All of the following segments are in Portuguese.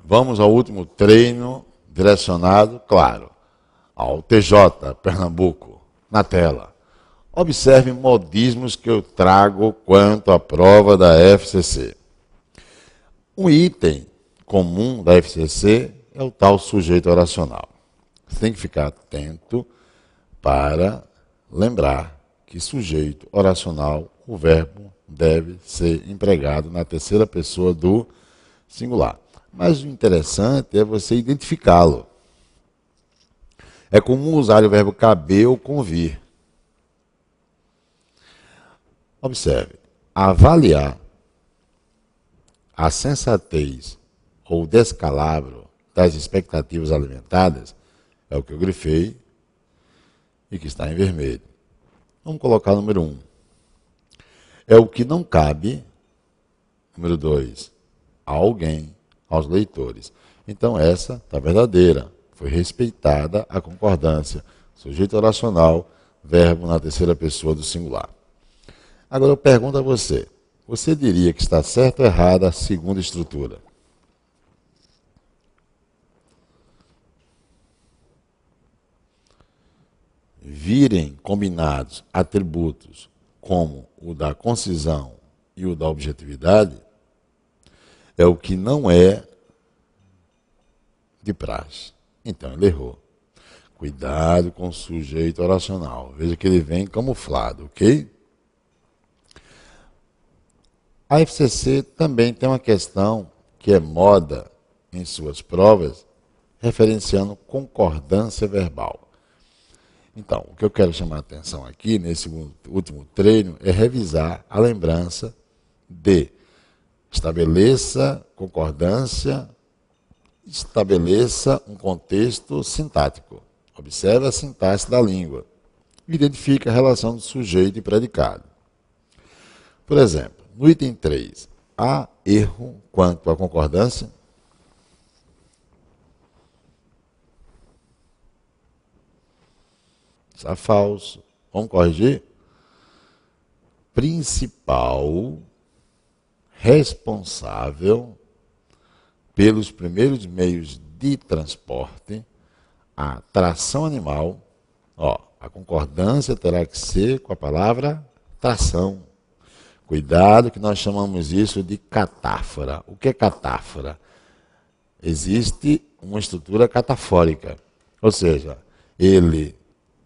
Vamos ao último treino direcionado, claro, ao TJ Pernambuco, na tela. Observe modismos que eu trago quanto à prova da FCC. Um item comum da FCC é o tal sujeito oracional. Você tem que ficar atento para lembrar que sujeito oracional, o verbo deve ser empregado na terceira pessoa do singular. Mas o interessante é você identificá-lo. É comum usar o verbo caber ou convir. Observe, avaliar a sensatez ou descalabro das expectativas alimentadas é o que eu grifei e que está em vermelho. Vamos colocar o número 1. É o que não cabe, número 2, a alguém, aos leitores. Então essa está verdadeira, foi respeitada a concordância, sujeito oracional, verbo na terceira pessoa do singular. Agora eu pergunto a você, você diria que está certa ou errada a segunda estrutura? Virem combinados atributos como o da concisão e o da objetividade, é o que não é de praxe. Então ele errou. Cuidado com o sujeito oracional. Veja que ele vem camuflado, ok? A FCC também tem uma questão que é moda em suas provas, referenciando concordância verbal. Então, o que eu quero chamar a atenção aqui, nesse último treino, é revisar a lembrança de estabeleça concordância, estabeleça um contexto sintático. Observe a sintaxe da língua. Identifique a relação do sujeito e predicado. Por exemplo, no item 3, há erro quanto à concordância? Está falso. Vamos corrigir? Principal responsável pelos primeiros meios de transporte, a tração animal, a concordância terá que ser com a palavra tração. Cuidado que nós chamamos isso de catáfora. O que é catáfora? Existe uma estrutura catafórica, ou seja, ele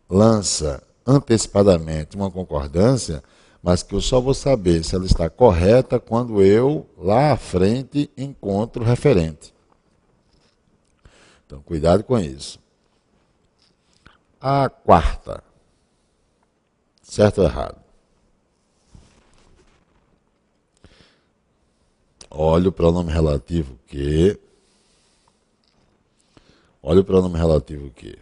lança antecipadamente uma concordância, mas que eu só vou saber se ela está correta quando eu, lá à frente, encontro o referente. Então, cuidado com isso. A quarta. Certo ou errado? Olha o pronome relativo que. Olha o pronome relativo que.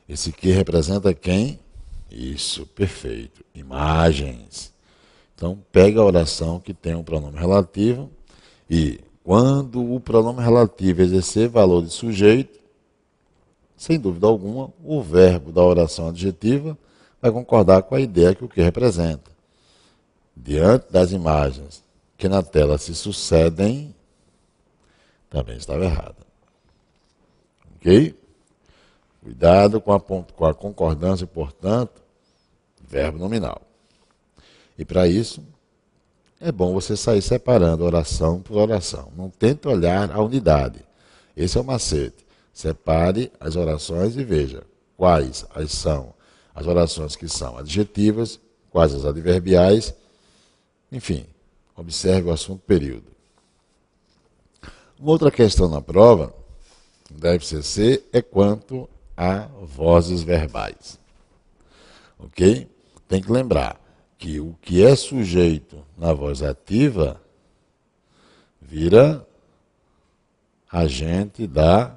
Esse que representa quem? Isso, perfeito. Imagens. Então, pega a oração que tem um pronome relativo e, quando o pronome relativo exercer valor de sujeito, sem dúvida alguma, o verbo da oração adjetiva vai concordar com a ideia que o que representa. Diante das imagens que na tela se sucedem, também estava errada. Ok? Cuidado com a concordância, portanto, verbo nominal. E para isso, é bom você sair separando oração por oração. Não tente olhar a unidade. Esse é o macete. Separe as orações e veja quais são as orações que são adjetivas, quais as adverbiais. Enfim, observe o assunto período. Uma outra questão na prova da FCC é quanto a vozes verbais. Ok? Tem que lembrar que o que é sujeito na voz ativa vira agente da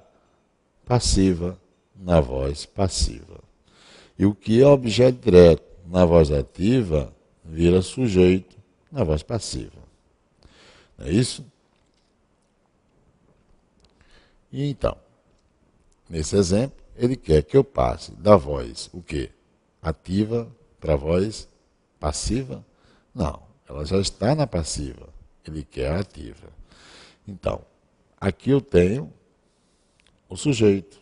passiva na voz passiva. E o que é objeto direto na voz ativa vira sujeito na voz passiva. Não é isso? E então, nesse exemplo, ele quer que eu passe da voz, o quê? Ativa para a voz passiva? Não, ela já está na passiva. Ele quer a ativa. Então, aqui eu tenho o sujeito.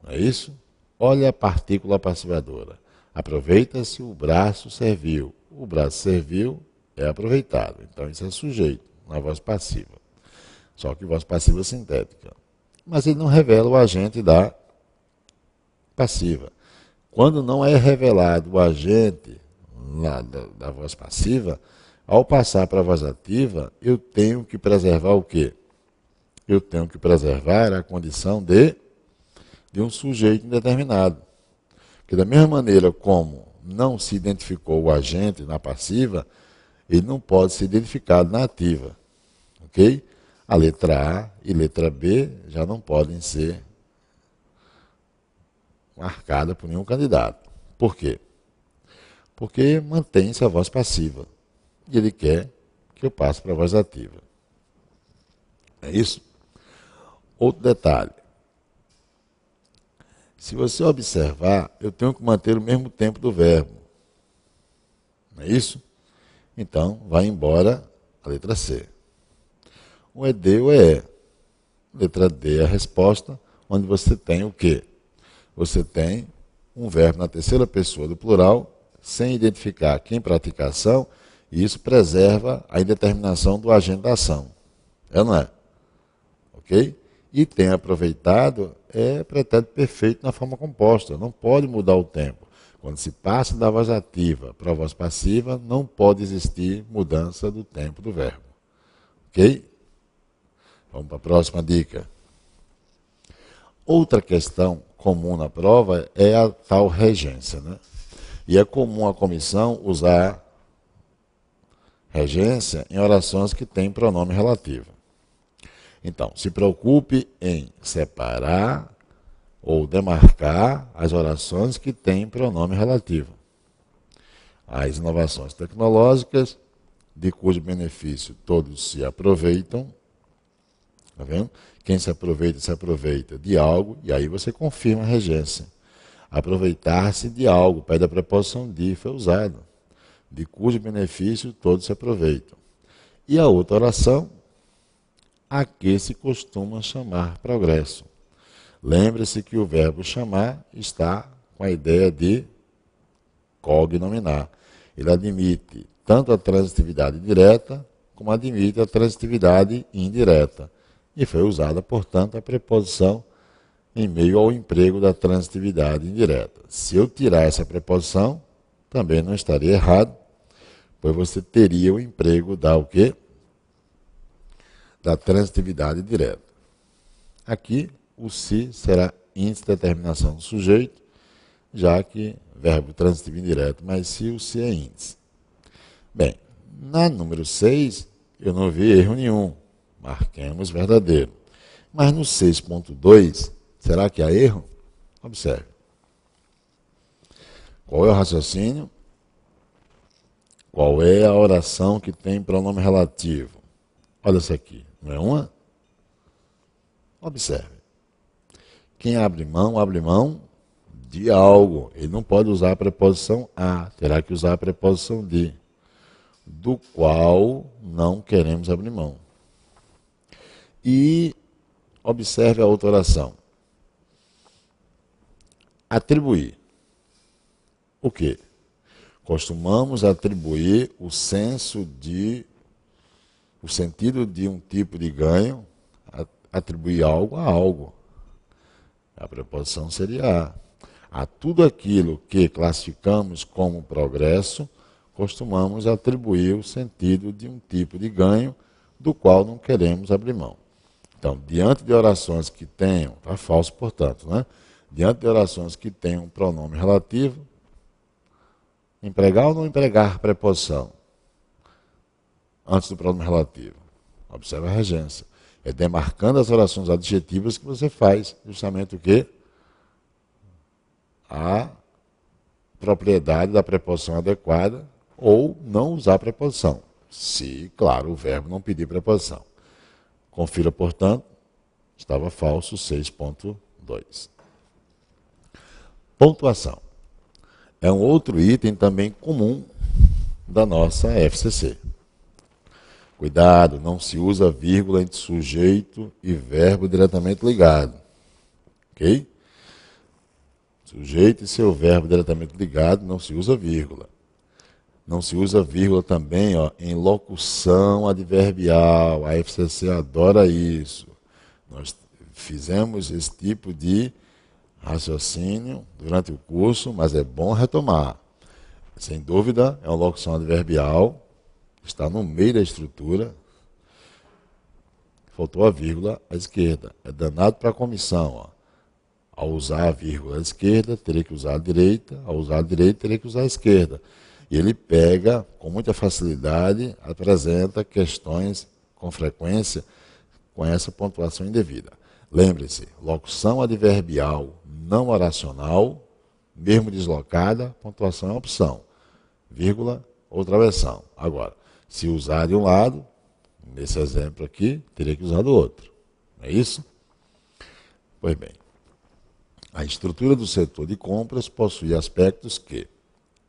Não é isso? Olha a partícula passivadora. Aproveita-se, o braço serviu. O braço serviu é aproveitado. Então isso é sujeito, na voz passiva. Só que voz passiva sintética. Mas ele não revela o agente da passiva. Quando não é revelado o agente da voz passiva, ao passar para a voz ativa, eu tenho que preservar o quê? Eu tenho que preservar a condição de um sujeito indeterminado. Que da mesma maneira como não se identificou o agente na passiva, ele não pode ser identificado na ativa. Ok? A letra A e letra B já não podem ser marcadas por nenhum candidato. Por quê? Porque mantém-se a voz passiva. E ele quer que eu passe para a voz ativa. É isso? Outro detalhe. Se você observar, eu tenho que manter o mesmo tempo do verbo. Não é isso? Então, vai embora a letra C. O ED ou EE. Letra D é a resposta, onde você tem o quê? Você tem um verbo na terceira pessoa do plural, sem identificar quem pratica a ação, e isso preserva a indeterminação do agente da ação. É ou não é? Ok? E tem aproveitado é pretérito perfeito na forma composta. Não pode mudar o tempo. Quando se passa da voz ativa para a voz passiva, não pode existir mudança do tempo do verbo. Ok? Vamos para a próxima dica. Outra questão comum na prova é a tal regência, né? E é comum a comissão usar regência em orações que têm pronome relativo. Então, se preocupe em separar ou demarcar as orações que têm pronome relativo. As inovações tecnológicas, de cujo benefício todos se aproveitam, tá vendo? Quem se aproveita de algo, e aí você confirma a regência. Aproveitar-se de algo, o pé da preposição de foi usado, de cujo benefício todos se aproveitam. E a outra oração, a que se costuma chamar progresso. Lembre-se que o verbo chamar está com a ideia de cognominar. Ele admite tanto a transitividade direta, como admite a transitividade indireta. E foi usada, portanto, a preposição em meio ao emprego da transitividade indireta. Se eu tirar essa preposição, também não estaria errado, pois você teria o emprego da o quê? Da transitividade direta. Aqui, o se será índice de determinação do sujeito, já que verbo transitivo indireto, mas se o se é índice. Bem, na número 6, eu não vi erro nenhum. Marquemos verdadeiro. Mas no 6.2, será que há erro? Observe. Qual é o raciocínio? Qual é a oração que tem pronome relativo? Olha isso aqui. Não é uma? Observe. Quem abre mão de algo. Ele não pode usar a preposição a, terá que usar a preposição de, do qual não queremos abrir mão. E observe a outra oração. Atribuir. O quê? Costumamos atribuir o sentido de um tipo de ganho, atribuir algo a algo. A preposição seria a. A tudo aquilo que classificamos como progresso, costumamos atribuir o sentido de um tipo de ganho do qual não queremos abrir mão. Então, diante de orações que tenham, está falso, portanto, né? Diante de orações que tenham pronome relativo, empregar ou não empregar preposição antes do pronome relativo? Observe a regência. É demarcando as orações adjetivas que você faz justamente o quê? A propriedade da preposição adequada ou não usar a preposição. Se, claro, o verbo não pedir preposição. Confira, portanto, estava falso 6.2. Pontuação. É um outro item também comum da nossa FCC. Cuidado, não se usa vírgula entre sujeito e verbo diretamente ligado. Ok? Sujeito e seu verbo diretamente ligado, não se usa vírgula. Não se usa vírgula também em locução adverbial. A FCC adora isso. Nós fizemos esse tipo de raciocínio durante o curso, mas é bom retomar. Sem dúvida, é uma locução adverbial, está no meio da estrutura. Faltou a vírgula à esquerda. É danado para a comissão. Ao usar a vírgula à esquerda, teria que usar a direita. Ao usar a direita, teria que usar a esquerda. E ele pega, com muita facilidade, apresenta questões com frequência com essa pontuação indevida. Lembre-se, locução adverbial não oracional, mesmo deslocada, pontuação é opção. Vírgula, outra versão. Agora, se usar de um lado, nesse exemplo aqui, teria que usar do outro. Não é isso? Pois bem, a estrutura do setor de compras possui aspectos que,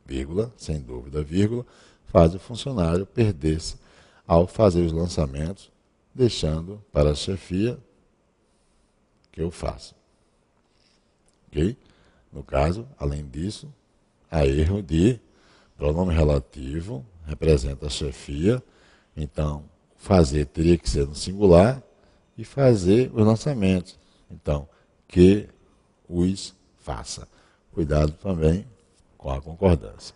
vírgula, sem dúvida, vírgula, faz o funcionário perder-se ao fazer os lançamentos, deixando para a chefia que eu faço. Ok? No caso, além disso, há erro de pronome relativo, representa a chefia, então fazer teria que ser no singular e fazer os lançamentos. Então, que os faça. Cuidado também com a concordância.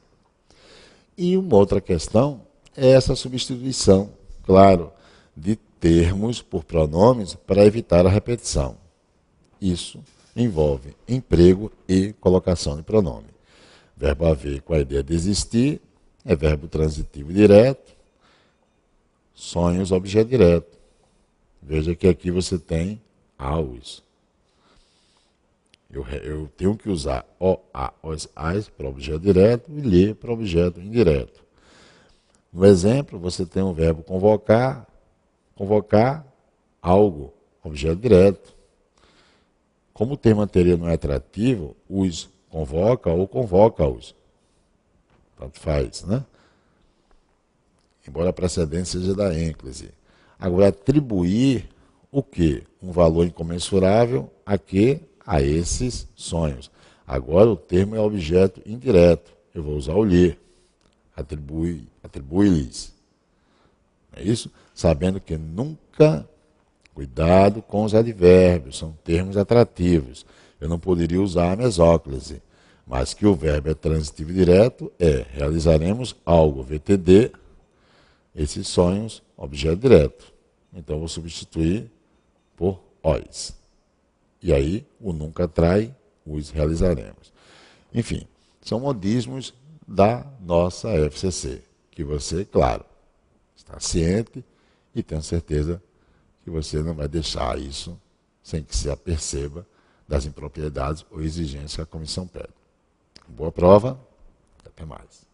E uma outra questão é essa substituição, claro, de termos por pronomes para evitar a repetição. Isso envolve emprego e colocação de pronome. Verbo haver com a ideia de existir é verbo transitivo direto, sonhos, objeto direto. Veja que aqui você tem aos. Eu tenho que usar o, a, os, as para objeto direto e lhe para objeto indireto. No exemplo, você tem o verbo convocar, convocar algo, objeto direto. Como o termo anterior não é atrativo, os convoca ou convoca-os. Tanto faz, né? Embora a precedência seja da ênclise. Agora, atribuir o quê? Um valor incomensurável a quê? A esses sonhos. Agora o termo é objeto indireto. Eu vou usar o lhe. Atribui-lhes. É isso? Sabendo que nunca, cuidado com os advérbios, são termos atrativos. Eu não poderia usar a mesóclise, mas que o verbo é transitivo direto realizaremos algo, VTD, esses sonhos, objeto direto. Então eu vou substituir por os. E aí o nunca trai, os realizaremos. Enfim, são modismos da nossa FCC, que você, claro, está ciente e tenho certeza que você não vai deixar isso sem que se aperceba das impropriedades ou exigências que a comissão pede. Boa prova, até mais.